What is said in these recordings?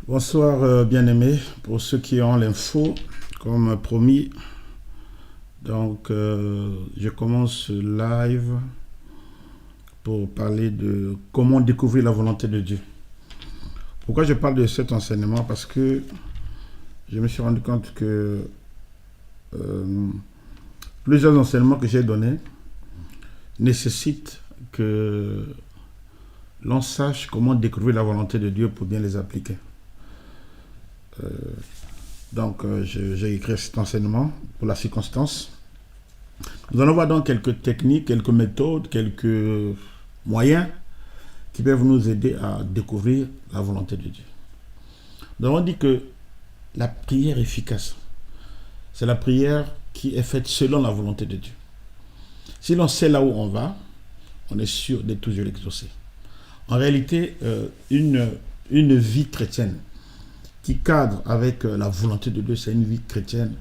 Bonsoir bien-aimés, pour ceux qui ont l'info, comme promis, donc je commence ce live pour parler de comment découvrir la volonté de Dieu. Pourquoi je parle de cet enseignement? Parce que je me suis rendu compte que plusieurs enseignements que j'ai donnés nécessitent que l'on sache comment découvrir la volonté de Dieu pour bien les appliquer. Donc, j'ai écrit cet enseignement pour la circonstance. Nous allons voir donc quelques techniques, quelques méthodes, quelques moyens qui peuvent nous aider à découvrir la volonté de Dieu. Nous avons dit que la prière efficace, c'est la prière qui est faite selon la volonté de Dieu. Si l'on sait là où on va, on est sûr d'être toujours exaucé. En réalité, une vie chrétienne qui cadre avec la volonté de Dieu, c'est une vie chrétienne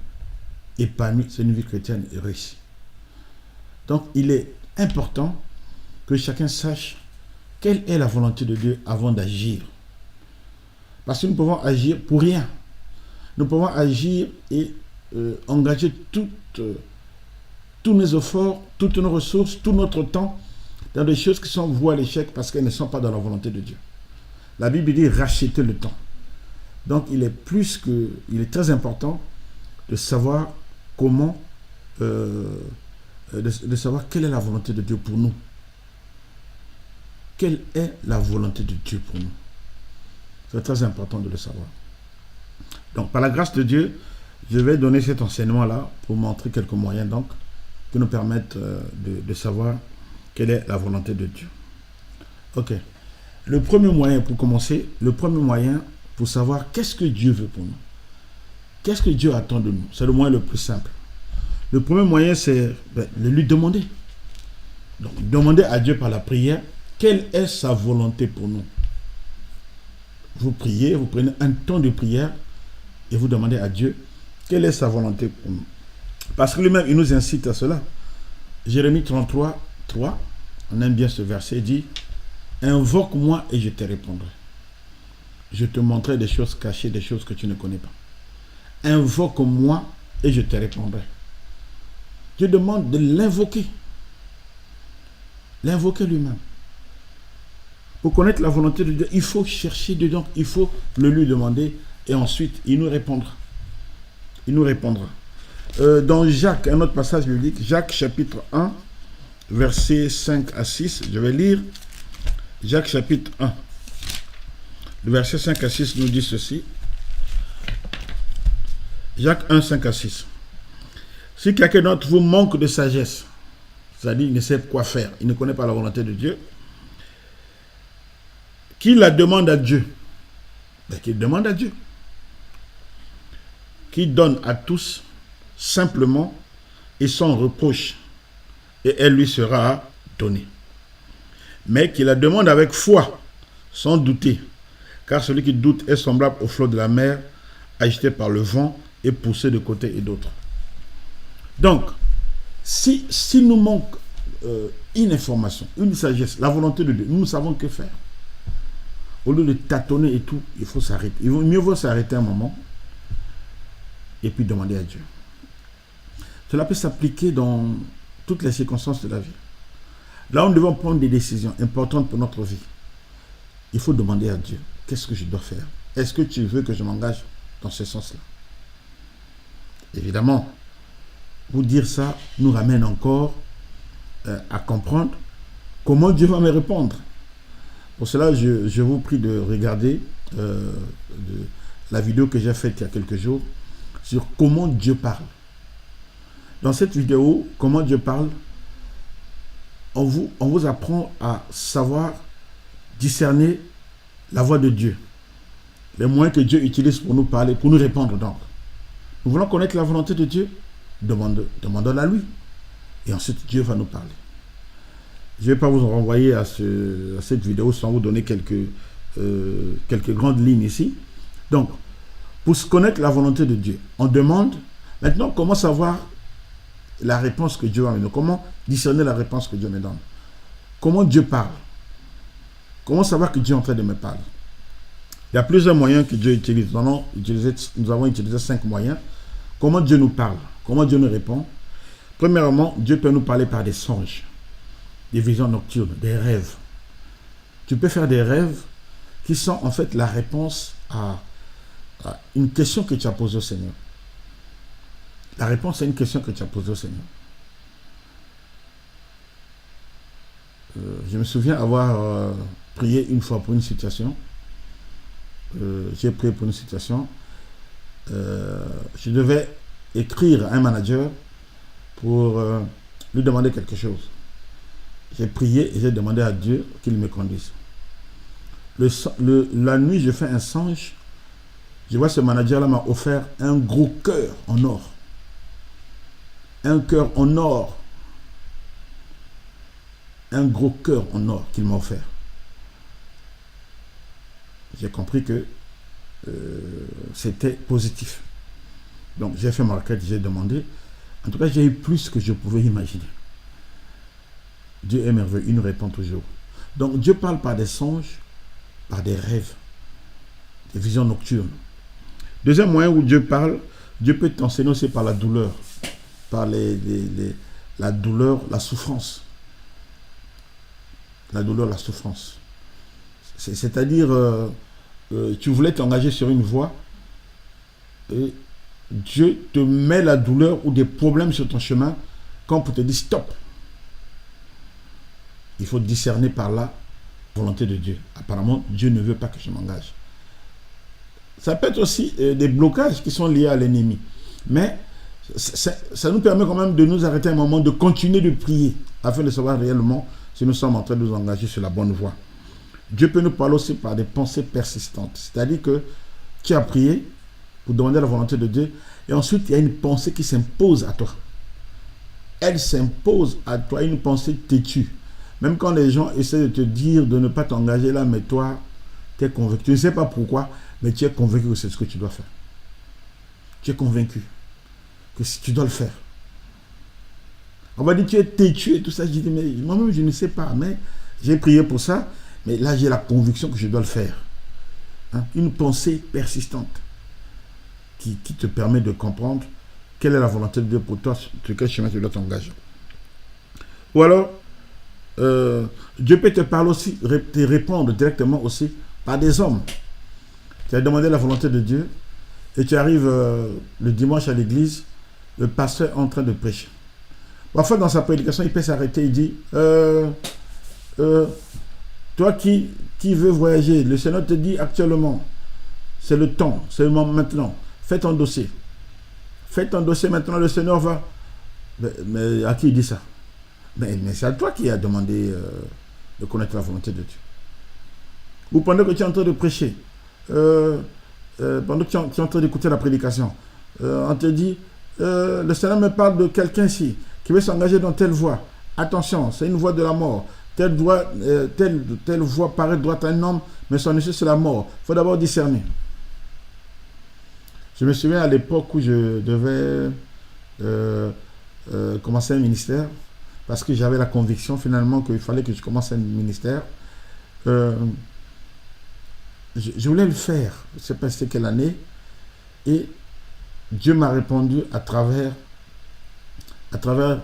épanouie, c'est une vie chrétienne réussie. Donc, il est important que chacun sache quelle est la volonté de Dieu avant d'agir. Parce que nous pouvons agir pour rien. Nous pouvons agir et engager tous nos efforts, toutes nos ressources, tout notre temps dans des choses qui sont vouées à l'échec parce qu'elles ne sont pas dans la volonté de Dieu. La Bible dit racheter le temps. Donc, il est très important de savoir comment, de savoir quelle est la volonté de Dieu pour nous. Quelle est la volonté de Dieu pour nous? C'est très important de le savoir. Donc, par la grâce de Dieu, je vais donner cet enseignement-là pour montrer quelques moyens donc, qui nous permettent de savoir quelle est la volonté de Dieu. Ok. Le premier moyen, pour commencer, pour savoir qu'est-ce que Dieu veut pour nous. Qu'est-ce que Dieu attend de nous? C'est le moyen le plus simple. Le premier moyen, c'est de lui demander. Donc, demander à Dieu par la prière, quelle est sa volonté pour nous. Vous priez, vous prenez un temps de prière et vous demandez à Dieu, quelle est sa volonté pour nous. Parce que lui-même, il nous incite à cela. Jérémie 33, 3, on aime bien ce verset, il dit, « Invoque-moi et je te répondrai. Je te montrerai des choses cachées, des choses que tu ne connais pas. Invoque-moi et je te répondrai. » Dieu demande de l'invoquer. L'invoquer lui-même. Pour connaître la volonté de Dieu, il faut chercher dedans, il faut le lui demander et ensuite il nous répondra. Il nous répondra. Dans Jacques, un autre passage biblique, Jacques chapitre 1, versets 5 à 6, je vais lire Jacques chapitre 1. Le verset 5 à 6 nous dit ceci. Jacques 1, 5 à 6. Si quelqu'un d'entre vous manque de sagesse, c'est-à-dire il ne sait quoi faire, il ne connaît pas la volonté de Dieu, qu'il la demande à Dieu, qu'il demande à Dieu, qui donne à tous simplement et sans reproche, et elle lui sera donnée. Mais qu'il la demande avec foi, sans douter, car celui qui doute est semblable au flot de la mer, agité par le vent et poussé de côté et d'autre. Donc, si nous manque une information, une sagesse, la volonté de Dieu, nous ne savons que faire. Au lieu de tâtonner et tout, il faut s'arrêter. Il vaut mieux s'arrêter un moment et puis demander à Dieu. Cela peut s'appliquer dans toutes les circonstances de la vie. Là où nous devons prendre des décisions importantes pour notre vie, il faut demander à Dieu, qu'est-ce que je dois faire? Est-ce que tu veux que je m'engage dans ce sens-là? Évidemment, vous dire ça nous ramène encore à comprendre comment Dieu va me répondre. Pour cela, je vous prie de regarder la vidéo que j'ai faite il y a quelques jours sur comment Dieu parle. Dans cette vidéo, comment Dieu parle, on vous apprend à savoir discerner la voix de Dieu. Les moyens que Dieu utilise pour nous parler, pour nous répondre donc. Nous voulons connaître la volonté de Dieu, demandons-la à lui. Et ensuite, Dieu va nous parler. Je ne vais pas vous renvoyer à cette vidéo sans vous donner quelques grandes lignes ici. Donc, pour se connaître la volonté de Dieu, on demande, maintenant, comment savoir la réponse que Dieu va me donner? Comment discerner la réponse que Dieu me donne? Comment Dieu parle? Comment savoir que Dieu est en train de me parler? Il y a plusieurs moyens que Dieu utilise. Nous avons utilisé 5 moyens. Comment Dieu nous parle? Comment Dieu nous répond? Premièrement, Dieu peut nous parler par des songes, des visions nocturnes, des rêves. Tu peux faire des rêves qui sont en fait la réponse à une question que tu as posée au Seigneur. La réponse à une question que tu as posée au Seigneur. Je me souviens avoir prié une fois pour une situation. J'ai prié pour une situation. Je devais écrire à un manager pour lui demander quelque chose. J'ai prié et j'ai demandé à Dieu qu'il me conduise. La nuit, je fais un songe. Je vois ce manager-là m'a offert un gros cœur en or. Un cœur en or. Un gros cœur en or qu'il m'a offert. J'ai compris que c'était positif. Donc j'ai fait ma requête, j'ai demandé. En tout cas, j'ai eu plus que je pouvais imaginer. Dieu est merveilleux, il nous répond toujours. Donc Dieu parle par des songes, par des rêves, des visions nocturnes. Deuxième moyen où Dieu parle, Dieu peut t'enseigner aussi par la douleur, par la douleur, la souffrance. La douleur, la souffrance. C'est-à-dire, tu voulais t'engager sur une voie et Dieu te met la douleur ou des problèmes sur ton chemin quand pour te dire stop. Il faut discerner par là la volonté de Dieu. Apparemment, Dieu ne veut pas que je m'engage. Ça peut être aussi des blocages qui sont liés à l'ennemi. Mais ça nous permet quand même de nous arrêter un moment, de continuer de prier afin de savoir réellement si nous sommes en train de nous engager sur la bonne voie. Dieu peut nous parler aussi par des pensées persistantes. C'est-à-dire que tu as prié pour demander la volonté de Dieu et ensuite il y a une pensée qui s'impose à toi. Elle s'impose à toi, une pensée têtue. Même quand les gens essaient de te dire de ne pas t'engager là, mais toi, tu es convaincu. Tu ne sais pas pourquoi, mais tu es convaincu que c'est ce que tu dois faire. Tu es convaincu que tu dois le faire. On va dire tu es têtu et tout ça. Je dis, mais moi-même, je ne sais pas, mais j'ai prié pour ça, mais là, j'ai la conviction que je dois le faire. Hein? Une pensée persistante qui te permet de comprendre quelle est la volonté de Dieu pour toi, sur quel chemin tu dois t'engager. Ou alors, Dieu peut te parler aussi, te répondre directement aussi par des hommes. Tu as demandé la volonté de Dieu et tu arrives le dimanche à l'église, le pasteur est en train de prêcher. Parfois dans sa prédication, il peut s'arrêter et dire toi qui veux voyager, le Seigneur te dit actuellement, c'est le temps, c'est le moment maintenant. Fais ton dossier. Fais ton dossier maintenant, le Seigneur va. Mais à qui il dit ça? Mais c'est à toi qui as demandé de connaître la volonté de Dieu. Ou pendant que tu es en train de prêcher, pendant que tu es en train d'écouter la prédication, on te dit, le Seigneur me parle de quelqu'un ici qui veut s'engager dans telle voie. Attention, c'est une voie de la mort. Telle voie paraît droite à un homme, mais son issue c'est la mort. Il faut d'abord discerner. Je me souviens à l'époque où je devais commencer un ministère, parce que j'avais la conviction finalement qu'il fallait que je commence un ministère. Je voulais le faire, je ne sais pas c'était quelle année, et Dieu m'a répondu à travers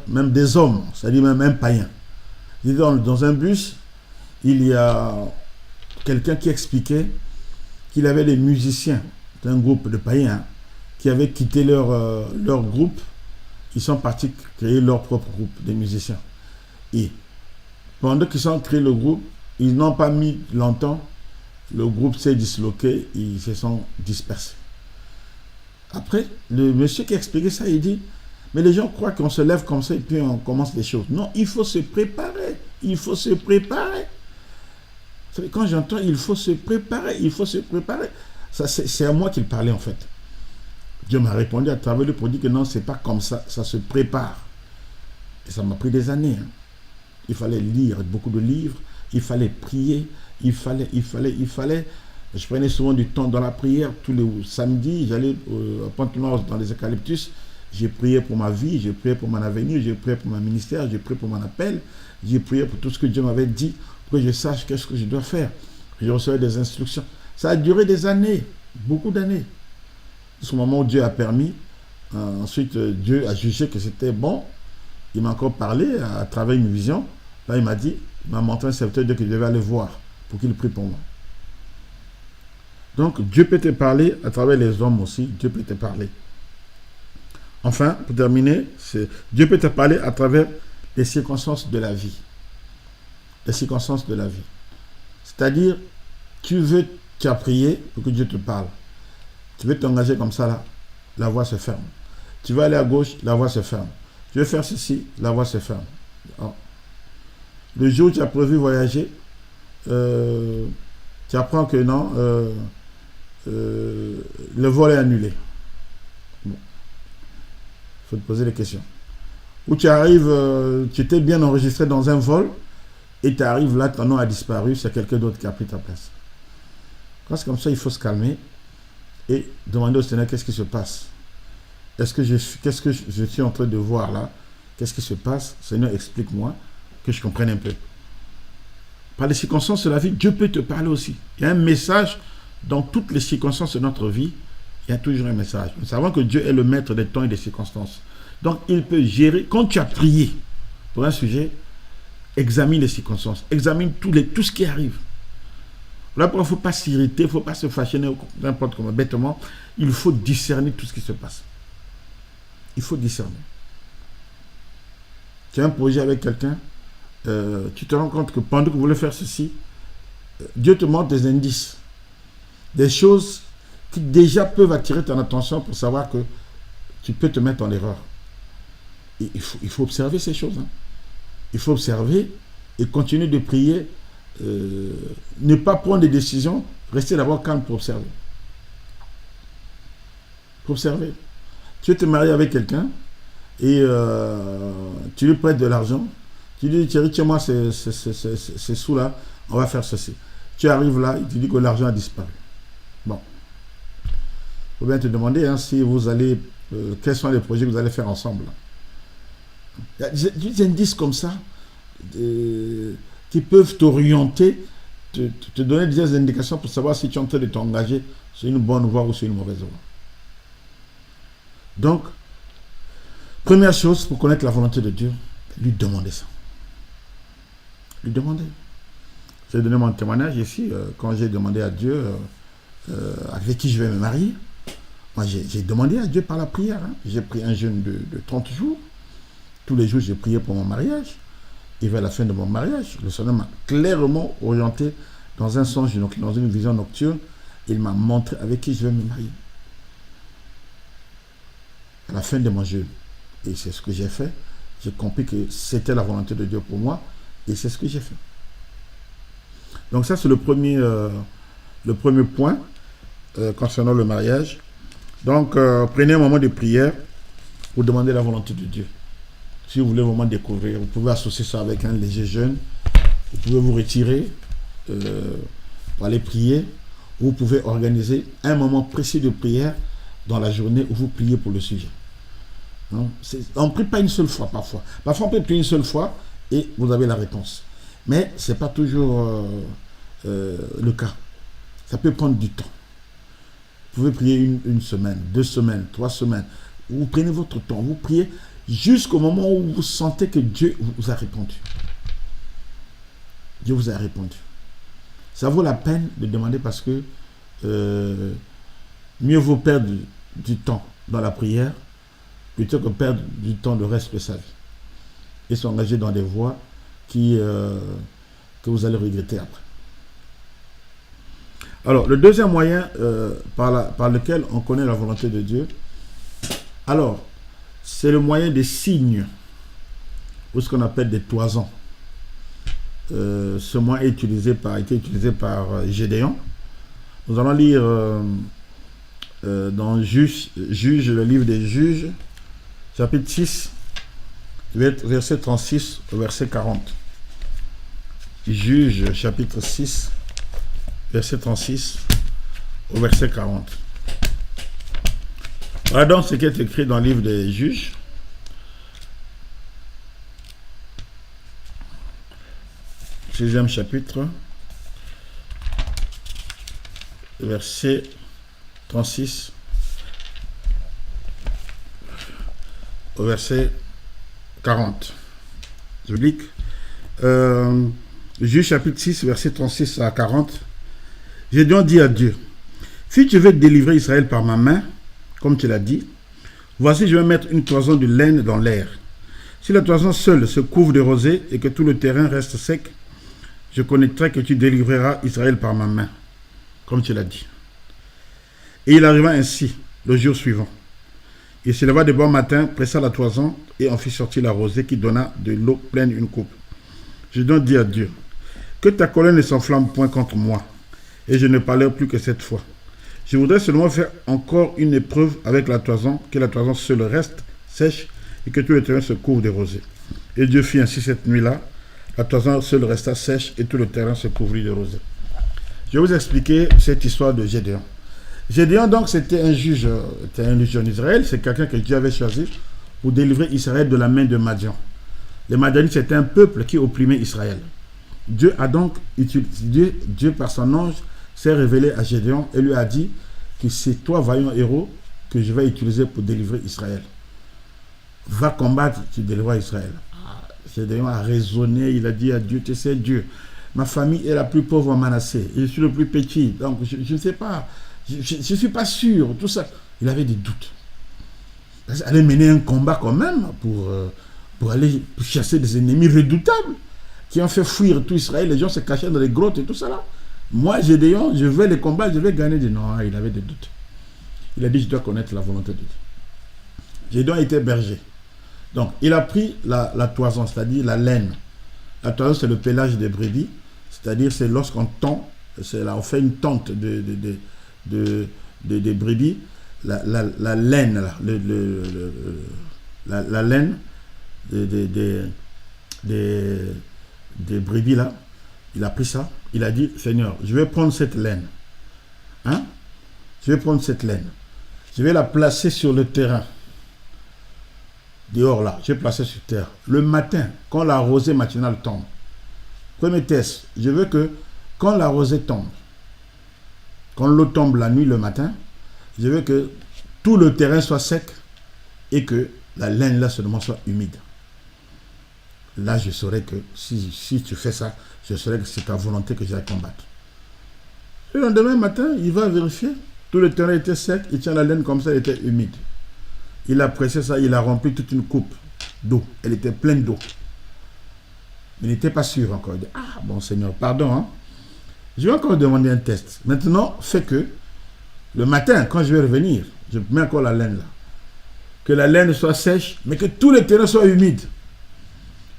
même des hommes, c'est-à-dire même un païen. Dans un bus, il y a quelqu'un qui expliquait qu'il avait des musiciens d'un groupe de païens qui avaient quitté leur groupe. Ils sont partis créer leur propre groupe de musiciens. Et pendant qu'ils ont créé le groupe, ils n'ont pas mis longtemps, le groupe s'est disloqué, ils se sont dispersés. Après, le monsieur qui expliquait ça, il dit, mais les gens croient qu'on se lève comme ça et puis on commence les choses. Non, il faut se préparer. Il faut se préparer. Quand j'entends il faut se préparer, il faut se préparer, c'est à moi qu'il parlait en fait. Dieu m'a répondu à travers lui pour dire que non, c'est pas comme ça, ça se prépare. Et ça m'a pris des années. Hein. Il fallait lire beaucoup de livres, il fallait prier, il fallait. Je prenais souvent du temps dans la prière, tous les samedis, j'allais à Pointe-Noire dans les eucalyptus, j'ai prié pour ma vie, j'ai prié pour mon avenir, j'ai prié pour mon ministère, j'ai prié pour mon appel, j'ai prié pour tout ce que Dieu m'avait dit, pour que je sache qu'est-ce que je dois faire. Je recevais des instructions. Ça a duré des années, beaucoup d'années. Jusqu'au moment où Dieu a permis. Ensuite, Dieu a jugé que c'était bon. Il m'a encore parlé à travers une vision. Là, il m'a montré un serviteur de Dieu que je devais aller voir pour qu'il prie pour moi. Donc, Dieu peut te parler à travers les hommes aussi. Dieu peut te parler. Enfin, pour terminer, Dieu peut te parler à travers les circonstances de la vie. Les circonstances de la vie. C'est-à-dire, tu as prié pour que Dieu te parle. Tu veux t'engager comme ça, là, la voie se ferme. Tu veux aller à gauche, la voie se ferme. Tu veux faire ceci, la voie se ferme. Alors, le jour où tu as prévu voyager, tu apprends que non, le vol est annulé. Bon. Il faut te poser des questions. Où tu arrives, tu étais bien enregistré dans un vol, et tu arrives là, ton nom a disparu, c'est quelqu'un d'autre qui a pris ta place. Quand c'est comme ça, il faut se calmer et demander au Seigneur qu'est-ce qui se passe. Qu'est-ce que je suis en train de voir là? Qu'est-ce qui se passe? Seigneur, explique-moi, que je comprenne un peu. Par les circonstances de la vie, Dieu peut te parler aussi. Il y a un message dans toutes les circonstances de notre vie. Il y a toujours un message. Nous savons que Dieu est le maître des temps et des circonstances. Donc, il peut gérer. Quand tu as prié pour un sujet, examine les circonstances. Examine tout ce qui arrive. Là, il ne faut pas s'irriter, il ne faut pas se fâcher n'importe comment, bêtement. Il faut discerner tout ce qui se passe. Il faut discerner. Tu as un projet avec quelqu'un, tu te rends compte que pendant que vous voulez faire ceci, Dieu te montre des indices, des choses qui déjà peuvent attirer ton attention pour savoir que tu peux te mettre en erreur. Et il faut observer ces choses. Hein. Il faut observer et continuer de prier. Ne pas prendre des décisions, rester d'abord calme pour observer. Pour observer. Tu veux te marier avec quelqu'un et tu lui prêtes de l'argent. Tu lui dis, Thierry, tiens-moi ces sous-là, on va faire ceci. Tu arrives là, il te dit que l'argent a disparu. Bon. Il faut bien te demander hein, si vous allez, quels sont les projets que vous allez faire ensemble. Il y a des indices comme ça qui peuvent t'orienter, te donner des indications pour savoir si tu es en train de t'engager sur une bonne voie ou sur une mauvaise voie. Donc, première chose pour connaître la volonté de Dieu, lui demander ça. Lui demander. J'ai donné mon témoignage ici, quand j'ai demandé à Dieu avec qui je vais me marier. Moi, j'ai demandé à Dieu par la prière. Hein. J'ai pris un jeûne de 30 jours. Tous les jours, j'ai prié pour mon mariage. Et vers la fin de mon mariage, le Seigneur m'a clairement orienté dans un songe, dans une vision nocturne. Il m'a montré avec qui je vais me marier. À la fin de mon jeûne. Et c'est ce que j'ai fait. J'ai compris que c'était la volonté de Dieu pour moi. Et c'est ce que j'ai fait. Donc ça, c'est le premier point concernant le mariage. Donc, prenez un moment de prière pour demander la volonté de Dieu. Si vous voulez vraiment découvrir, vous pouvez associer ça avec un léger jeûne. Vous pouvez vous retirer pour aller prier. Vous pouvez organiser un moment précis de prière dans la journée où vous priez pour le sujet. On ne prie pas une seule fois parfois. Parfois, on peut prier une seule fois et vous avez la réponse. Mais ce n'est pas toujours le cas. Ça peut prendre du temps. Vous pouvez prier une semaine, 2 semaines, 3 semaines. Vous prenez votre temps, vous priez jusqu'au moment où vous sentez que Dieu vous a répondu. Dieu vous a répondu. Ça vaut la peine de demander parce que mieux vaut perdre du temps dans la prière plutôt que perdre du temps le reste de sa vie. Et s'engager dans des voies que vous allez regretter après. Alors, le deuxième moyen par lequel on connaît la volonté de Dieu, alors, c'est le moyen des signes, ou ce qu'on appelle des toisons. Ce moyen a été utilisé par Gédéon. Nous allons lire dans Juge, le livre des Juges, chapitre 6, verset 36 au verset 40. Juge, chapitre 6, verset 36 au verset 40. Voilà donc ce qui est écrit dans le livre des Juges. Sixième chapitre. verset 36 au verset 40. Je lis. Juge chapitre 6, verset 36 à 40. Gédéon dit à Dieu, si tu veux délivrer Israël par ma main, comme tu l'as dit, voici je vais mettre une toison de laine dans l'air. Si la toison seule se couvre de rosée et que tout le terrain reste sec, je connaîtrai que tu délivreras Israël par ma main, comme tu l'as dit. Et il arriva ainsi, le jour suivant. Il se leva de bon matin, pressa la toison et en fit sortir la rosée qui donna de l'eau pleine une coupe. Je donc dis à Dieu, que ta colère ne s'enflamme point contre moi, et je ne parlerai plus que cette fois. Je voudrais seulement faire encore une épreuve avec la toison, que la toison seule reste sèche et que tout le terrain se couvre de rosée. Et Dieu fit ainsi cette nuit-là. La toison seule resta sèche et tout le terrain se couvrit de rosée. Je vais vous expliquer cette histoire de Gédéon. Gédéon, donc, c'était un juge en Israël. C'est quelqu'un que Dieu avait choisi pour délivrer Israël de la main de Madian. Les Madianites, c'était un peuple qui opprimait Israël. Dieu a donc utilisé, Dieu par son ange, s'est révélé à Gédéon et lui a dit que c'est toi, vaillant héros, que je vais utiliser pour délivrer Israël. Va combattre, tu délivreras Israël. Gédéon a raisonné, il a dit à Dieu, tu sais Dieu, ma famille est la plus pauvre en Manassé, je suis le plus petit, donc je ne sais pas, je ne suis pas sûr, tout ça. Il avait des doutes. Il allait mener un combat quand même pour aller chasser des ennemis redoutables qui ont fait fuir tout Israël, les gens se cachaient dans les grottes et tout ça là. Moi, Gédéon, je vais les combats, je vais gagner. Non, il avait des doutes. Il a dit, je dois connaître la volonté de Dieu. Gédéon était berger. Donc, il a pris la toison, c'est-à-dire la laine. La toison, c'est le pelage des brebis. C'est-à-dire, c'est lorsqu'on tend, on fait une tente de brebis. La laine, là, la laine des brebis, là, il a pris ça. Il a dit, Seigneur, je vais prendre cette laine. Hein? Je vais prendre cette laine. Je vais la placer sur le terrain. Dehors là, je vais placer sur terre. Le matin, quand la rosée matinale tombe. Premier test, je veux que quand la rosée tombe, quand l'eau tombe la nuit, le matin, je veux que tout le terrain soit sec et que la laine là seulement soit humide. Là, je saurais que si tu fais ça, je saurais que c'est ta volonté que j'aille combattre. Le lendemain matin, il va vérifier. Tout le terrain était sec, il tient la laine comme ça, elle était humide. Il a pressé ça, il a rempli toute une coupe d'eau. Elle était pleine d'eau. Il n'était pas sûr encore. Il dit, ah bon Seigneur, pardon. Hein? Je vais encore demander un test. Maintenant, fais que le matin, quand je vais revenir, je mets encore la laine là. Que la laine soit sèche, mais que tout le terrain soit humide.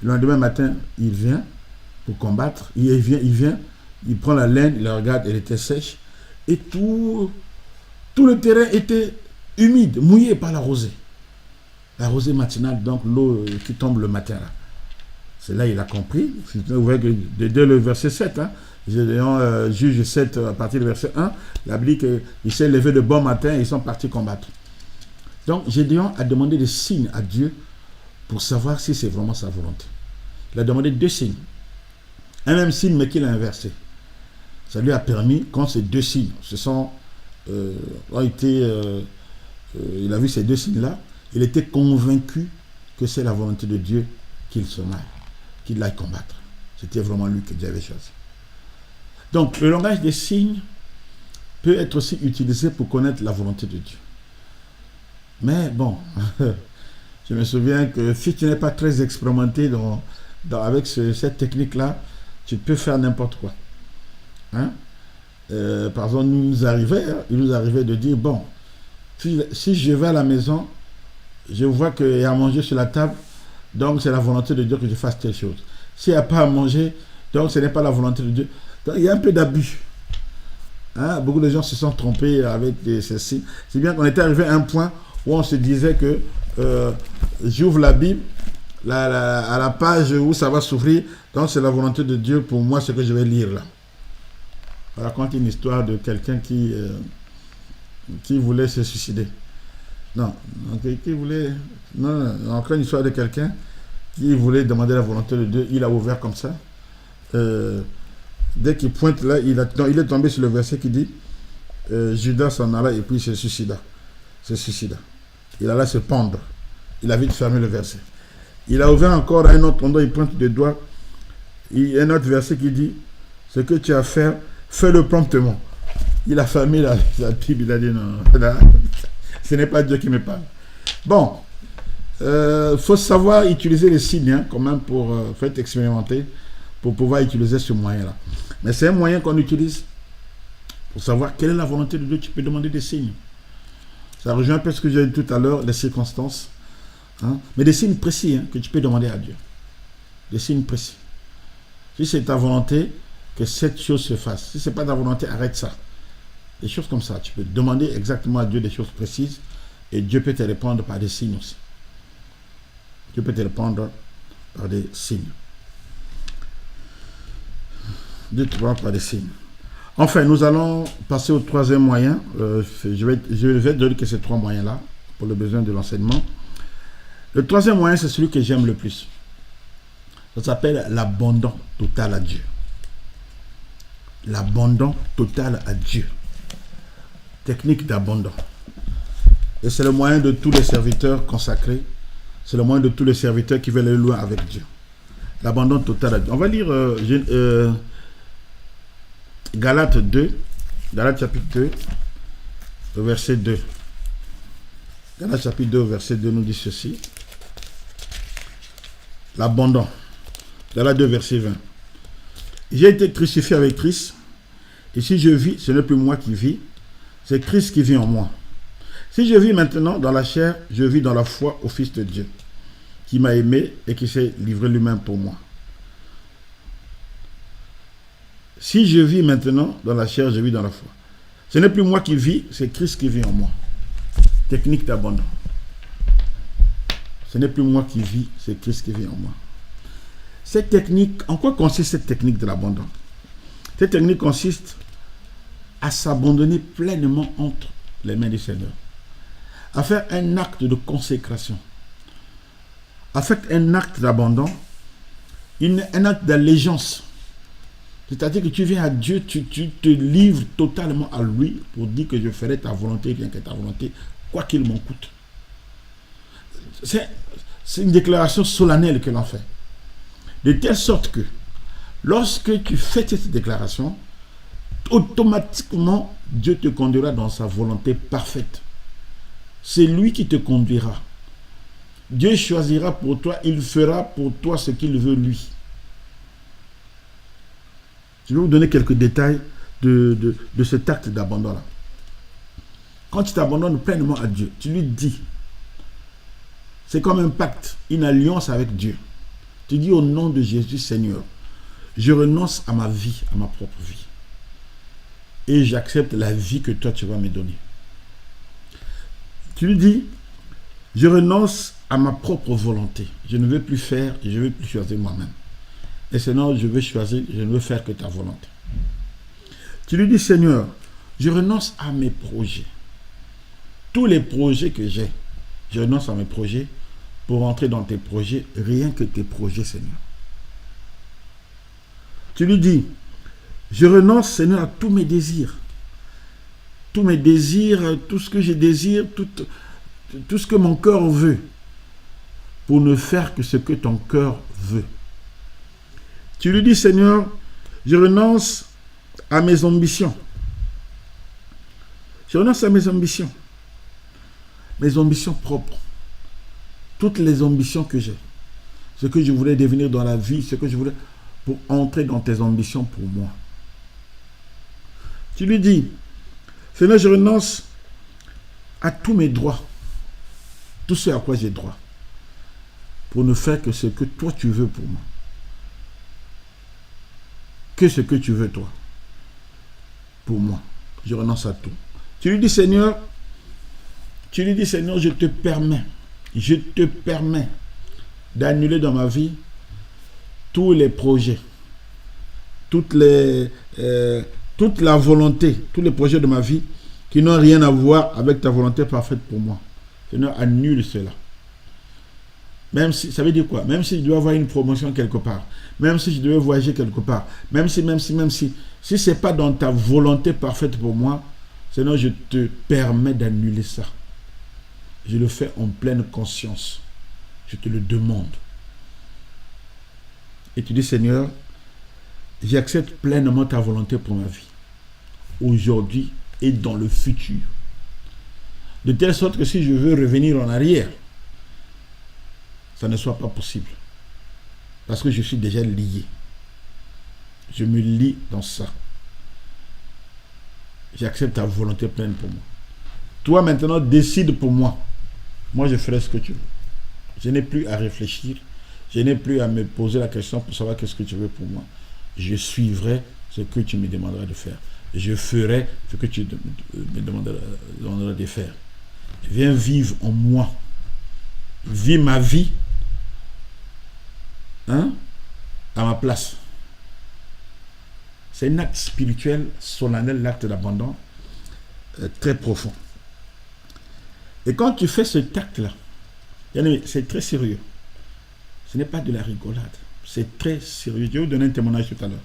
Le lendemain matin, il vient pour combattre. Il vient, il prend la laine, il la regarde, elle était sèche. Et tout le terrain était humide, mouillé par la rosée. La rosée matinale, donc l'eau qui tombe le matin. Là. C'est là qu'il a compris. Vous voyez que dès le verset 7, hein, Juge 7, à partir du verset 1, la Bible dit qu'il s'est levé de bon matin et ils sont partis combattre. Donc Gédéon a demandé des signes à Dieu pour savoir si c'est vraiment sa volonté. Il a demandé 2 signes. Un même signe, mais qu'il a inversé. Ça lui a permis, quand ces 2 signes il a vu ces 2 signes-là, il était convaincu que c'est la volonté de Dieu qu'il s'en aille, qu'il aille combattre. C'était vraiment lui que Dieu avait choisi. Donc, le langage des signes peut être aussi utilisé pour connaître la volonté de Dieu. Mais bon, je me souviens que si tu n'es pas très expérimenté avec cette technique-là, tu peux faire n'importe quoi. Hein? Par exemple, il nous arrivait de dire, bon, si je vais à la maison, je vois qu'il y a à manger sur la table, donc c'est la volonté de Dieu que je fasse telle chose. S'il n'y a pas à manger, donc ce n'est pas la volonté de Dieu. Donc il y a un peu d'abus. Hein? Beaucoup de gens se sont trompés avec ceci. C'est bien qu'on était arrivé à un point où on se disait que j'ouvre la Bible, à la page où ça va s'ouvrir, donc c'est la volonté de Dieu pour moi ce que je vais lire là. On raconte une histoire de quelqu'un qui voulait se suicider. Non, encore une histoire de quelqu'un qui voulait demander la volonté de Dieu. Il a ouvert comme ça. Dès qu'il pointe là, il est tombé sur le verset qui dit Judas s'en alla et puis il se suicida. Il alla se pendre. Il a vite fermé le verset. Il a ouvert encore un autre endroit, il pointe le doigt. Il y a un autre verset qui dit, ce que tu as fait, fais-le promptement. Il a fermé la Bible, il a dit non, ce n'est pas Dieu qui me parle. Bon, faut savoir utiliser les signes, hein, quand même, pour faire expérimenter, pour pouvoir utiliser ce moyen-là. Mais c'est un moyen qu'on utilise pour savoir quelle est la volonté de Dieu. Tu peux demander des signes. Ça rejoint un peu ce que j'ai dit tout à l'heure, les circonstances. Hein, mais des signes précis, hein, que tu peux demander à Dieu. Des signes précis. Si c'est ta volonté, que cette chose se fasse. Si ce n'est pas ta volonté, arrête ça. Des choses comme ça. Tu peux demander exactement à Dieu des choses précises et Dieu peut te répondre par des signes aussi. Dieu peut te répondre par des signes. Dieu te répond par des signes. Enfin, nous allons passer au troisième moyen. Je vais donner que ces trois moyens-là pour le besoin de l'enseignement. Le troisième moyen, c'est celui que j'aime le plus. Ça s'appelle l'abandon total à Dieu. L'abandon total à Dieu. Technique d'abandon. Et c'est le moyen de tous les serviteurs consacrés. C'est le moyen de tous les serviteurs qui veulent aller loin avec Dieu. L'abandon total à Dieu. On va lire Galates 2. Galates chapitre 2, verset 2. Galates chapitre 2, verset 2 nous dit ceci. L'abandon. Galates 2, verset 20. J'ai été crucifié avec Christ. Et si je vis, ce n'est plus moi qui vis. C'est Christ qui vit en moi. Si je vis maintenant dans la chair, je vis dans la foi au Fils de Dieu, qui m'a aimé et qui s'est livré lui-même pour moi. Si je vis maintenant dans la chair, je vis dans la foi. Ce n'est plus moi qui vis, c'est Christ qui vit en moi. Technique d'abandon. Ce n'est plus moi qui vis, c'est Christ qui vit en moi. Cette technique, en quoi consiste cette technique de l'abandon? Cette technique consiste à s'abandonner pleinement entre les mains du Seigneur, à faire un acte de consécration, à faire un acte d'abandon, un acte d'allégeance. C'est-à-dire que tu viens à Dieu, tu te livres totalement à lui pour dire que je ferai ta volonté, bien que ta volonté, quoi qu'il m'en coûte. C'est une déclaration solennelle que l'on fait. De telle sorte que, lorsque tu fais cette déclaration, automatiquement, Dieu te conduira dans sa volonté parfaite. C'est lui qui te conduira. Dieu choisira pour toi, il fera pour toi ce qu'il veut lui. Je vais vous donner quelques détails de cet acte d'abandon-là. Quand tu t'abandonnes pleinement à Dieu, tu lui dis, c'est comme un pacte, une alliance avec Dieu. Tu dis au nom de Jésus, Seigneur, je renonce à ma vie, à ma propre vie. Et j'accepte la vie que toi tu vas me donner. Tu lui dis, je renonce à ma propre volonté. Je ne veux plus faire, je ne veux plus choisir moi-même. Et sinon, je veux choisir, je ne veux faire que ta volonté. Tu lui dis, Seigneur, je renonce à mes projets. Tous les projets que j'ai, je renonce à mes projets pour entrer dans tes projets, rien que tes projets, Seigneur. Tu lui dis, je renonce, Seigneur, à tous mes désirs. Tous mes désirs, tout ce que je désire, tout ce que mon cœur veut, pour ne faire que ce que ton cœur veut. Tu lui dis, Seigneur, je renonce à mes ambitions. Je renonce à mes ambitions propres. Toutes les ambitions que j'ai. Ce que je voulais devenir dans la vie, ce que je voulais pour entrer dans tes ambitions pour moi. Tu lui dis, Seigneur, je renonce à tous mes droits. Tout ce à quoi j'ai droit. Pour ne faire que ce que toi tu veux pour moi. Que ce que tu veux toi. Pour moi. Je renonce à tout. Tu lui dis, Seigneur, je te permets d'annuler dans ma vie tous les projets, toute la volonté, tous les projets de ma vie qui n'ont rien à voir avec ta volonté parfaite pour moi. Seigneur, annule cela. Même si, ça veut dire quoi? Même si je dois avoir une promotion quelque part, même si je devais voyager quelque part, même si ce n'est pas dans ta volonté parfaite pour moi, Seigneur, je te permets d'annuler ça. Je le fais en pleine conscience. Je te le demande. Et tu dis, Seigneur, j'accepte pleinement ta volonté pour ma vie. Aujourd'hui et dans le futur. De telle sorte que si je veux revenir en arrière, ça ne soit pas possible. Parce que je suis déjà lié. Je me lie dans ça. J'accepte ta volonté pleine pour moi. Toi maintenant, décide pour moi. Moi, je ferai ce que tu veux. Je n'ai plus à réfléchir. Je n'ai plus à me poser la question pour savoir qu'est-ce que tu veux pour moi. Je suivrai ce que tu me demanderas de faire. Je ferai ce que tu me demanderas de faire. Viens vivre en moi. Vis ma vie à ma place. C'est un acte spirituel, solennel, l'acte d'abandon, très profond. Et quand tu fais cet acte-là, c'est très sérieux. Ce n'est pas de la rigolade. C'est très sérieux. Je vais vous donner un témoignage tout à l'heure.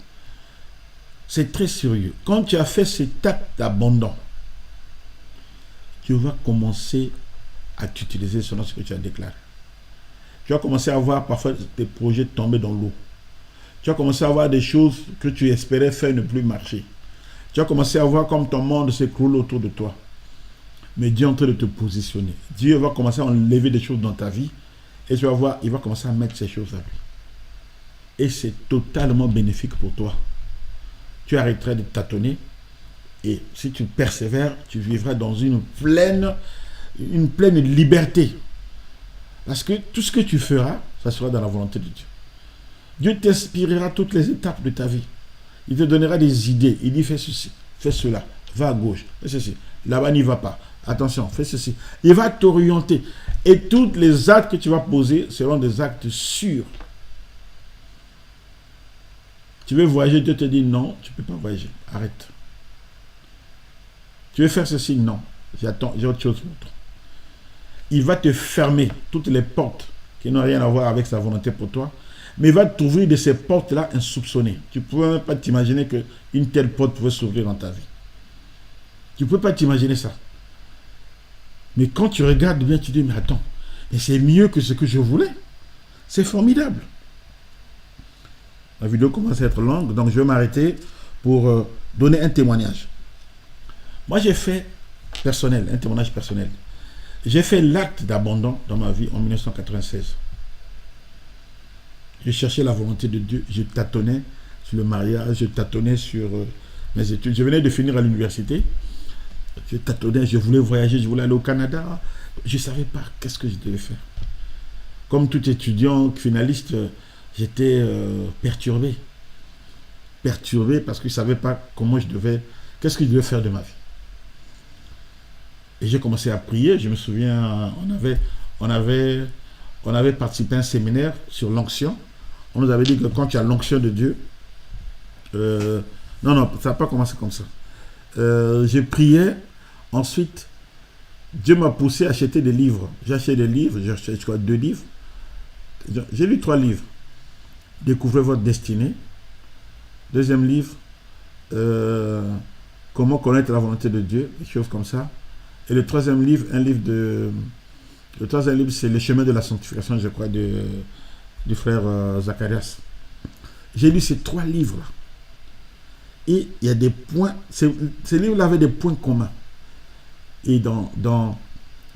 C'est très sérieux. Quand tu as fait cet acte d'abandon, tu vas commencer à t'utiliser selon ce que tu as déclaré. Tu vas commencer à voir parfois tes projets tomber dans l'eau. Tu vas commencer à voir des choses que tu espérais faire ne plus marcher. Tu vas commencer à voir comme ton monde s'écroule autour de toi. Mais Dieu est en train de te positionner. Dieu va commencer à enlever des choses dans ta vie. Et tu vas voir, il va commencer à mettre ces choses à lui. Et c'est totalement bénéfique pour toi. Tu arrêteras de tâtonner. Et si tu persévères, tu vivras dans une pleine liberté. Parce que tout ce que tu feras, ça sera dans la volonté de Dieu. Dieu t'inspirera toutes les étapes de ta vie. Il te donnera des idées. Il dit, fais ceci, fais cela, va à gauche, fais ceci. Là-bas, n'y va pas. Attention, fais ceci. Il va t'orienter. Et tous les actes que tu vas poser seront des actes sûrs. Tu veux voyager, Dieu te dit non, tu ne peux pas voyager. Arrête. Tu veux faire ceci, non. J'ai autre chose pour toi. Il va te fermer toutes les portes qui n'ont rien à voir avec sa volonté pour toi. Mais il va t'ouvrir de ces portes-là insoupçonnées. Tu ne pouvais même pas t'imaginer qu'une telle porte pouvait s'ouvrir dans ta vie. Tu ne peux pas t'imaginer ça. Mais quand tu regardes bien, tu dis, mais attends, mais c'est mieux que ce que je voulais. C'est formidable. La vidéo commence à être longue, donc je vais m'arrêter pour donner un témoignage. Moi, j'ai fait un témoignage personnel. J'ai fait l'acte d'abandon dans ma vie en 1996. Je cherchais la volonté de Dieu. Je tâtonnais sur le mariage, je tâtonnais sur mes études. Je venais de finir à l'université. Je tâtonnais, je voulais voyager, je voulais aller au Canada. Je ne savais pas qu'est-ce que je devais faire. Comme tout étudiant finaliste, j'étais perturbé. Perturbé parce que je ne savais pas qu'est-ce que je devais faire de ma vie. Et j'ai commencé à prier. Je me souviens, on avait participé à un séminaire sur l'onction. On nous avait dit que quand tu as l'onction de Dieu, non, ça n'a pas commencé comme ça. Je priais. Ensuite, Dieu m'a poussé à acheter des livres. J'ai acheté des livres. J'ai acheté 2 livres. J'ai lu 3 livres. Découvrez votre destinée. Deuxième livre, comment connaître la volonté de Dieu, des choses comme ça. Et le troisième livre, le troisième livre, c'est Le chemin de la sanctification, je crois, du frère Zacharias. J'ai lu ces 3 livres-là. Et il y a des points, ces livres-là avaient des points communs. Et dans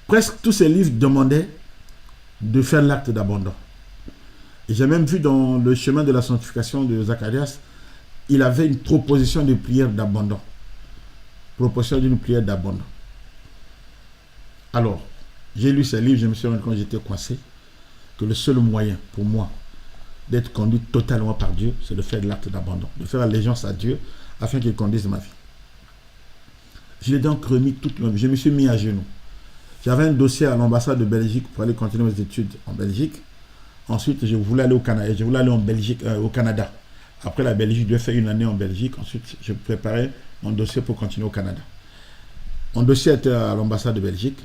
presque tous ces livres demandaient de faire l'acte d'abandon. Et j'ai même vu dans Le chemin de la sanctification de Zacharias, il avait une proposition de prière d'abandon. Proposition d'une prière d'abandon. Alors, j'ai lu ces livres, je me suis rendu compte que j'étais coincé, que le seul moyen pour moi d'être conduit totalement par Dieu, c'est de faire de l'acte d'abandon, de faire allégeance à Dieu afin qu'il conduise ma vie. Je l'ai donc remis toute ma vie. Je me suis mis à genoux. J'avais un dossier à l'ambassade de Belgique pour aller continuer mes études en Belgique. Ensuite, je voulais aller au Canada. Je voulais aller en Belgique, au Canada. Après la Belgique, je devais faire 1 année en Belgique. Ensuite, je préparais mon dossier pour continuer au Canada. Mon dossier était à l'ambassade de Belgique.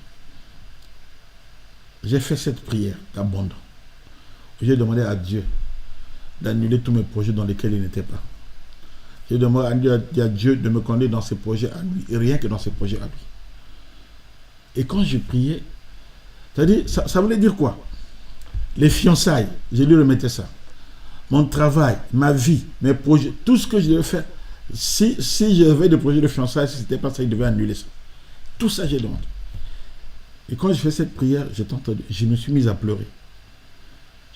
J'ai fait cette prière d'abandon. J'ai demandé à Dieu d'annuler tous mes projets dans lesquels il n'était pas. J'ai demandé à Dieu de me conduire dans ses projets à lui, et rien que dans ses projets à lui. Et quand je priais, c'est-à-dire, ça voulait dire quoi? Les fiançailles, je lui remettais ça. Mon travail, ma vie, mes projets, tout ce que je devais faire. Si j'avais des projets de fiançailles, si ce n'était pas ça, il devait annuler ça. Tout ça, j'ai demandé. Et quand je fais cette prière, je me suis mis à pleurer.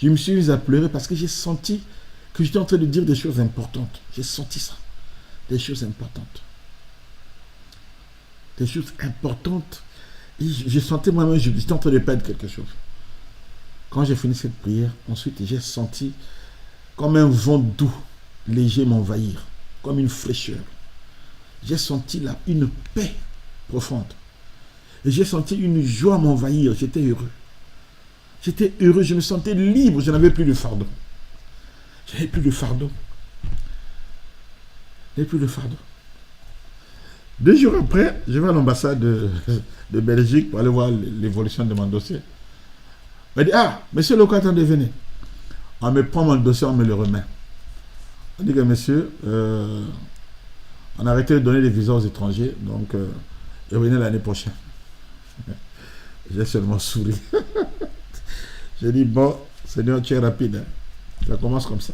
Je me suis mis à pleurer parce que j'ai senti que j'étais en train de dire des choses importantes. J'ai senti ça. Des choses importantes. Des choses importantes. Et je sentais moi-même, j'étais en train de perdre quelque chose. Quand j'ai fini cette prière, ensuite j'ai senti comme un vent doux, léger m'envahir, comme une fraîcheur. J'ai senti là une paix profonde. Et j'ai senti une joie m'envahir. J'étais heureux. J'étais heureux, je me sentais libre, je n'avais plus de fardeau. Je n'avais plus de fardeau. Je n'avais plus de fardeau. 2 jours après, je vais à l'ambassade de Belgique pour aller voir l'évolution de mon dossier. On m'a dit, ah, monsieur le attendez, venez. On me prend mon dossier, on me le remet. On dit que monsieur, on a arrêté de donner des visas aux étrangers, donc revenez l'année prochaine. J'ai seulement souri. J'ai dit, bon, Seigneur, tu es rapide. Hein. Ça commence comme ça.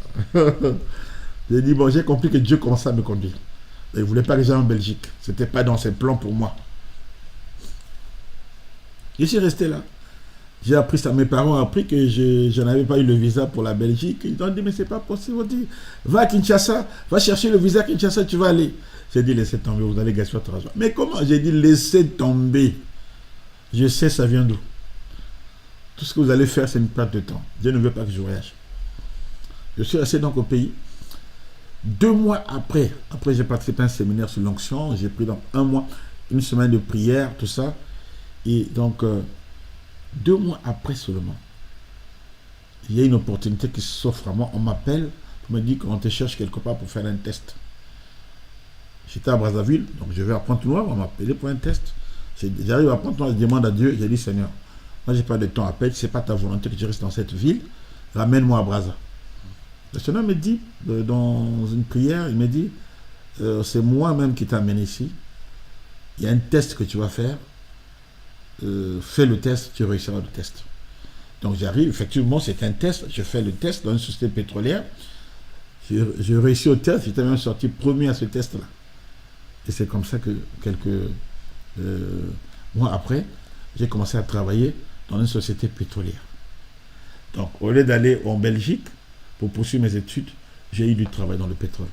J'ai dit, bon, j'ai compris que Dieu commençait à me conduire. Il ne voulait pas que j'aille en Belgique. Ce n'était pas dans ses plans pour moi. Je suis resté là. J'ai appris ça. Mes parents ont appris que je n'avais pas eu le visa pour la Belgique. Ils ont dit, mais c'est pas possible. Ils ont dit, va à Kinshasa, va chercher le visa à Kinshasa, tu vas aller. J'ai dit, laissez tomber, vous allez gâcher votre argent. Mais comment? J'ai dit, laissez tomber. Je sais, ça vient d'où. Tout ce que vous allez faire, c'est une perte de temps. Dieu ne veut pas que je voyage. Je suis resté donc au pays. 2 mois après j'ai participé à un séminaire sur l'onction. J'ai pris donc 1 mois, 1 semaine de prière, tout ça. Et donc, 2 mois après seulement, il y a une opportunité qui s'offre à moi. On m'appelle, on me dit qu'on te cherche quelque part pour faire un test. J'étais à Brazzaville, donc je vais à Pointe-Noire, on m'a appelé pour un test. J'arrive à Pointe-Noire, je demande à Dieu, j'ai dit, Seigneur, moi j'ai pas de temps à perdre, c'est pas ta volonté que je reste dans cette ville, ramène-moi à Brazza. Le Seigneur me dit, dans une prière, il me dit, c'est moi-même qui t'amène ici, il y a un test que tu vas faire, fais le test, tu réussiras le test. Donc j'arrive, effectivement c'est un test, je fais le test dans une société pétrolière, j'ai réussi au test, j'étais même sorti premier à ce test-là. Et c'est comme ça que quelques mois après, j'ai commencé à travailler dans une société pétrolière. Donc au lieu d'aller en Belgique pour poursuivre mes études, j'ai eu du travail dans le pétrole.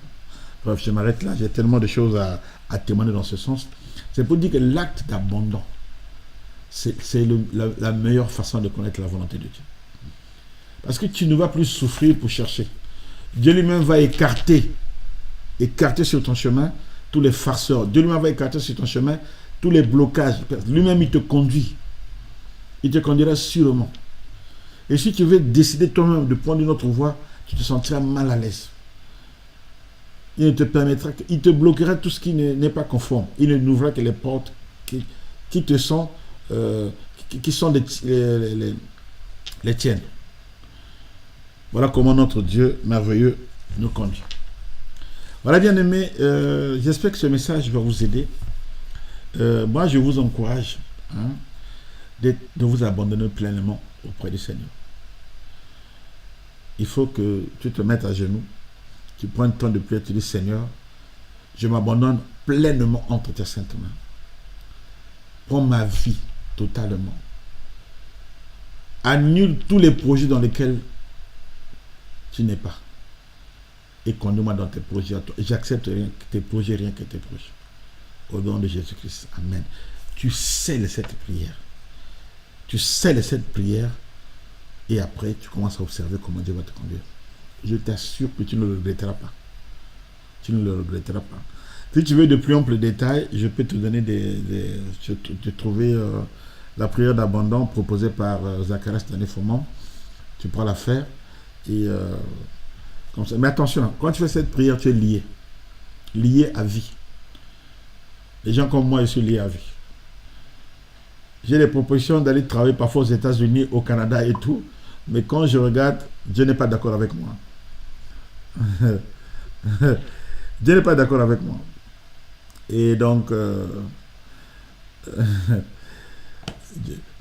Bref, je m'arrête là, j'ai tellement de choses à témoigner dans ce sens. C'est pour dire que l'acte d'abandon, c'est la meilleure façon de connaître la volonté de Dieu. Parce que tu ne vas plus souffrir pour chercher. Dieu lui-même va écarter sur ton chemin tous les farceurs. Dieu lui-même va écarter sur ton chemin tous les blocages. Lui-même, il te conduit. Il te conduira sûrement. Et si tu veux décider toi-même de prendre une autre voie, tu te sentiras mal à l'aise. Il ne te permettra, il te bloquera tout ce qui n'est pas conforme. Il ne n'ouvrira que les portes qui te sont, qui sont les tiennes. Voilà comment notre Dieu merveilleux nous conduit. Voilà, bien aimé, j'espère que ce message va vous aider. Moi, je vous encourage de vous abandonner pleinement auprès du Seigneur. Il faut que tu te mettes à genoux, tu prends le temps de prier, tu dis, Seigneur, je m'abandonne pleinement entre tes saintes mains. Prends ma vie totalement. Annule tous les projets dans lesquels tu n'es pas. Et conduis-moi dans tes projets à toi. J'accepte tes projets, rien que tes projets. Au nom de Jésus-Christ. Amen. Tu scelles cette prière. Tu scelles cette prière. Et après, tu commences à observer comment Dieu va te conduire. Je t'assure que tu ne le regretteras pas. Tu ne le regretteras pas. Si tu veux de plus amples détails, je peux te donner te trouver la prière d'abandon proposée par Zacharias Tanefoman. Tu pourras la faire. Et comme ça. Mais attention, quand tu fais cette prière, tu es lié. Lié à vie. Les gens comme moi, je suis lié à vie. J'ai des propositions d'aller travailler parfois aux États-Unis, au Canada et tout. Mais quand je regarde, Dieu n'est pas d'accord avec moi. Dieu n'est pas d'accord avec moi. Et donc,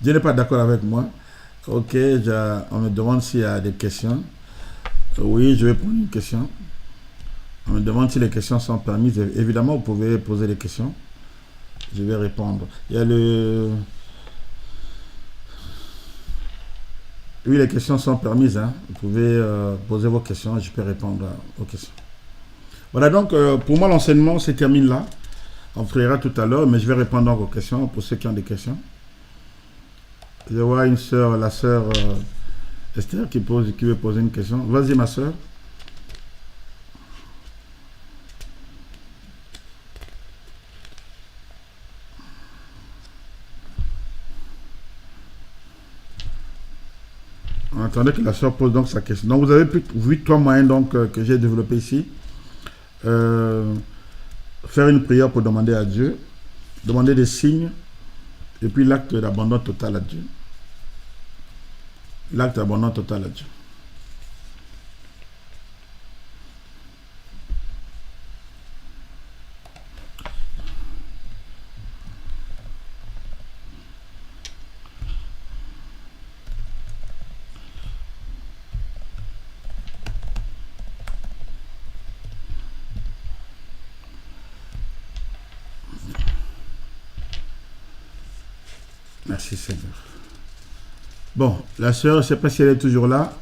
Dieu n'est pas d'accord avec moi. Ok, on me demande s'il y a des questions. Oui, je vais prendre une question. On me demande si les questions sont permises. Évidemment, vous pouvez poser des questions. Je vais répondre. Il y a le... Oui, les questions sont permises. Hein. Vous pouvez poser vos questions. Je peux répondre aux questions. Voilà, donc, pour moi, l'enseignement se termine là. On fera tout à l'heure, mais je vais répondre donc aux questions pour ceux qui ont des questions. Je vois une sœur, la sœur Esther, qui veut poser une question. Vas-y, ma sœur. On attendait que la sœur pose donc sa question. Donc, vous avez vu trois moyens donc, que j'ai développés ici. Faire une prière pour demander à Dieu, demander des signes, et puis l'acte d'abandon total à Dieu. L'acte d'abandon total à Dieu. Merci Seigneur. Bon, la sœur, je ne sais pas si elle est toujours là.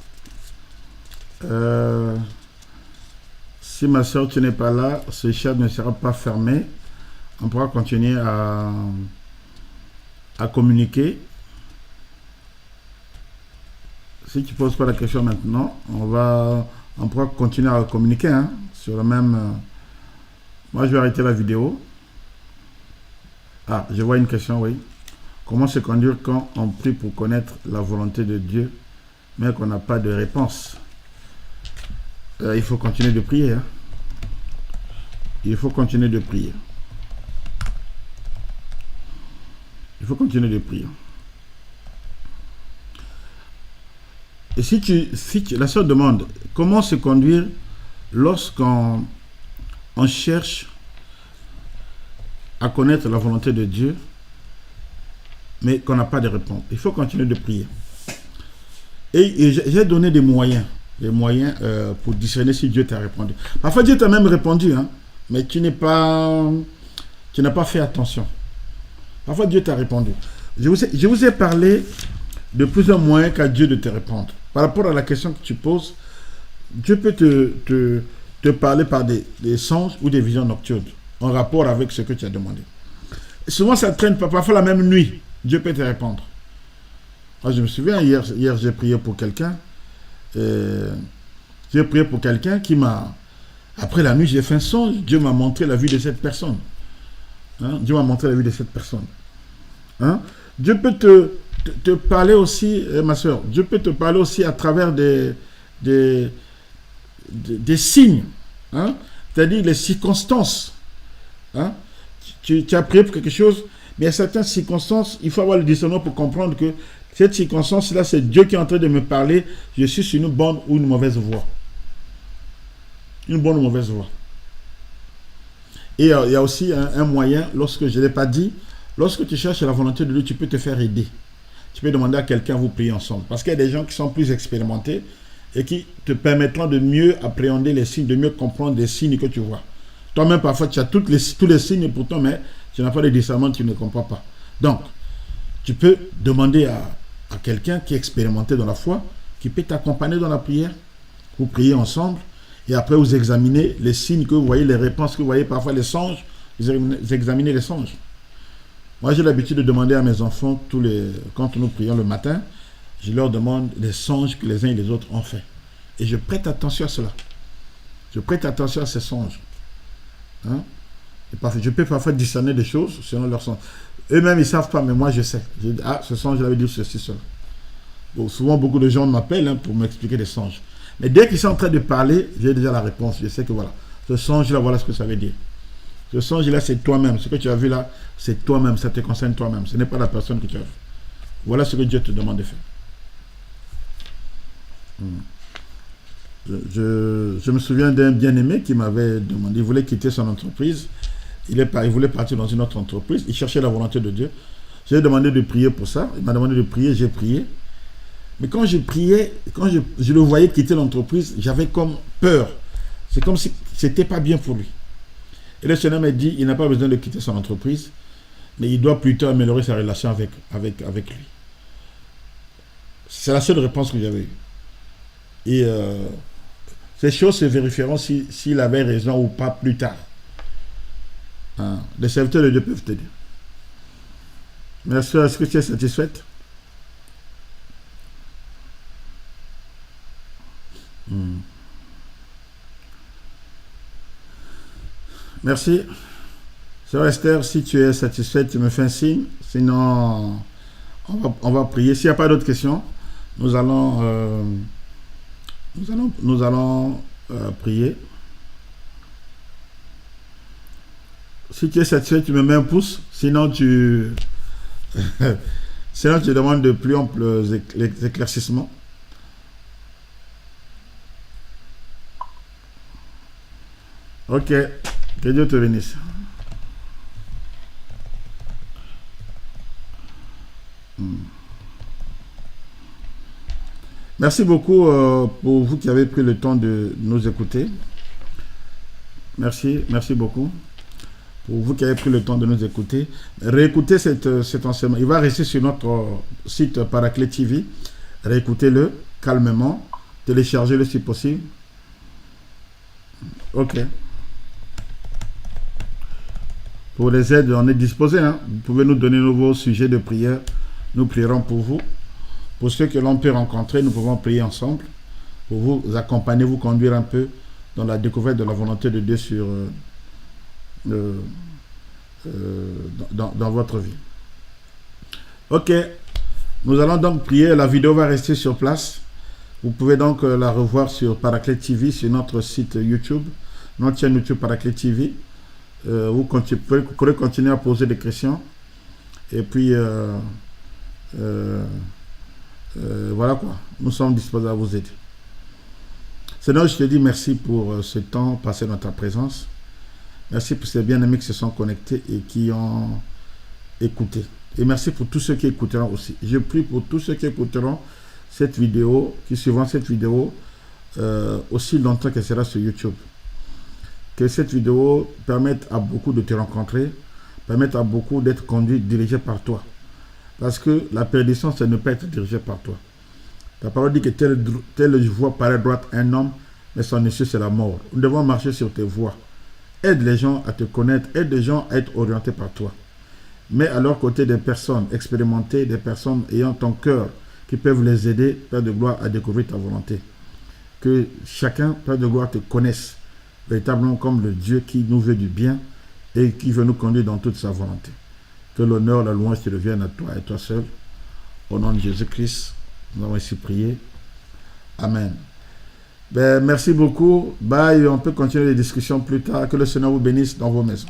Si ma sœur, tu n'es pas là, ce chat ne sera pas fermé. On pourra continuer à communiquer. Si tu ne poses pas la question maintenant, on pourra continuer à communiquer hein, sur le même... Moi, je vais arrêter la vidéo. Ah, je vois une question, oui. Comment se conduire quand on prie pour connaître la volonté de Dieu, mais qu'on n'a pas de réponse? Il faut continuer de prier. Hein. Il faut continuer de prier. Il faut continuer de prier. Et si la sœur demande comment se conduire lorsqu'on cherche à connaître la volonté de Dieu, mais qu'on n'a pas de réponse. Il faut continuer de prier. Et j'ai donné des moyens pour discerner si Dieu t'a répondu. Parfois, Dieu t'a même répondu, hein, mais tu n'as pas fait attention. Parfois, Dieu t'a répondu. Je vous ai parlé de plusieurs moyens qu'a Dieu de te répondre. Par rapport à la question que tu poses, Dieu peut te parler par des songes ou des visions nocturnes en rapport avec ce que tu as demandé. Et souvent, ça traîne parfois la même nuit. Dieu peut te répondre. Moi, je me souviens, hier j'ai prié pour quelqu'un. J'ai prié pour quelqu'un qui m'a... Après la nuit, j'ai fait un songe. Dieu m'a montré la vie de cette personne. Hein? Dieu m'a montré la vie de cette personne. Hein? Dieu peut te parler aussi, ma soeur, Dieu peut te parler aussi à travers des signes. Hein? C'est-à-dire les circonstances. Hein? Tu as prié pour quelque chose, mais il y a certaines circonstances, il faut avoir le discernement pour comprendre que cette circonstance-là, c'est Dieu qui est en train de me parler, je suis sur une bonne ou une mauvaise voie. Une bonne ou mauvaise voie. Et il y a aussi un moyen, lorsque je ne l'ai pas dit, lorsque tu cherches la volonté de Dieu, tu peux te faire aider. Tu peux demander à quelqu'un, vous prier ensemble. Parce qu'il y a des gens qui sont plus expérimentés et qui te permettront de mieux appréhender les signes, de mieux comprendre les signes que tu vois. Toi-même, parfois, tu as tous les signes, pourtant, mais tu n'as pas de discernement, tu ne comprends pas. Donc, tu peux demander à quelqu'un qui est expérimenté dans la foi, qui peut t'accompagner dans la prière, vous priez ensemble, et après vous examinez les signes que vous voyez, les réponses que vous voyez, parfois les songes, vous examinez les songes. Moi, j'ai l'habitude de demander à mes enfants, quand nous prions le matin, je leur demande les songes que les uns et les autres ont fait. Et je prête attention à cela. Je prête attention à ces songes. Hein? Je peux parfois discerner des choses selon leur songe. Eux-mêmes, ils ne savent pas, mais moi, je sais. Je dis, ah, ce songe, j'avais dit ceci, cela. Bon, souvent, beaucoup de gens m'appellent pour m'expliquer des songes. Mais dès qu'ils sont en train de parler, j'ai déjà la réponse. Je sais que voilà, ce songe-là, voilà ce que ça veut dire. Ce songe-là, c'est toi-même. Ce que tu as vu là, c'est toi-même. Ça te concerne toi-même. Ce n'est pas la personne que tu as vue. Voilà ce que Dieu te demande de faire. Je me souviens d'un bien-aimé qui m'avait demandé, il voulait quitter son entreprise, il voulait partir dans une autre entreprise, il cherchait la volonté de Dieu. J'ai demandé de prier pour ça, il m'a demandé de prier, j'ai prié. Mais quand je priais, quand je le voyais quitter l'entreprise, j'avais comme peur. C'est comme si c'était pas bien pour lui. Et le Seigneur m'a dit, il n'a pas besoin de quitter son entreprise, mais il doit plutôt améliorer sa relation avec lui. C'est la seule réponse que j'avais eue. Et ces choses se vérifieront s'il avait raison ou pas plus tard. Hein. Les serviteurs de Dieu peuvent te dire. Merci, est-ce que tu es satisfaite? Merci. Sœur Esther, si tu es satisfaite, tu me fais un signe. Sinon, on va prier. S'il n'y a pas d'autres questions, nous allons prier. Si tu es satisfait, tu me mets un pouce. Sinon, sinon tu demandes de plus amples éclaircissements. Ok. Que Dieu te bénisse. Merci beaucoup pour vous qui avez pris le temps de nous écouter. Merci beaucoup. Pour vous qui avez pris le temps de nous écouter. Réécoutez cet enseignement. Il va rester sur notre site Paraclet TV. Réécoutez-le calmement. Téléchargez-le si possible. Ok. Pour les aides, on est disposé. Hein. Vous pouvez nous donner vos sujets de prière. Nous prierons pour vous. Pour ceux que l'on peut rencontrer, nous pouvons prier ensemble. Pour vous accompagner, vous conduire un peu dans la découverte de la volonté de Dieu sur, dans votre vie. Ok. Nous allons donc prier. La vidéo va rester sur place. Vous pouvez donc la revoir sur Paraclet TV, sur notre site YouTube, notre chaîne YouTube Paraclet TV. Vous pourrez continuer à poser des questions. Et puis, voilà quoi. Nous sommes disposés à vous aider. Seigneur, je te dis merci pour ce temps passé dans ta présence. Merci pour ces bien-aimés qui se sont connectés et qui ont écouté. Et merci pour tous ceux qui écouteront aussi. Je prie pour tous ceux qui écouteront cette vidéo, qui suivront cette vidéo aussi longtemps qu'elle sera sur YouTube. Que cette vidéo permette à beaucoup de te rencontrer, permette à beaucoup d'être conduits, dirigés par toi. Parce que la perdition, c'est ne pas être dirigé par toi. Ta parole dit que telle voie paraît droite un homme, mais son issue, c'est la mort. Nous devons marcher sur tes voies. Aide les gens à te connaître, aide les gens à être orientés par toi. Mets à leur côté des personnes expérimentées, des personnes ayant ton cœur, qui peuvent les aider, Père de gloire, à découvrir ta volonté. Que chacun, Père de gloire, te connaisse véritablement comme le Dieu qui nous veut du bien et qui veut nous conduire dans toute sa volonté. Que l'honneur, la louange te reviennent à toi et toi seul. Au nom de Jésus-Christ, nous avons ainsi prié. Amen. Merci beaucoup. Bye. On peut continuer les discussions plus tard. Que le Seigneur vous bénisse dans vos maisons.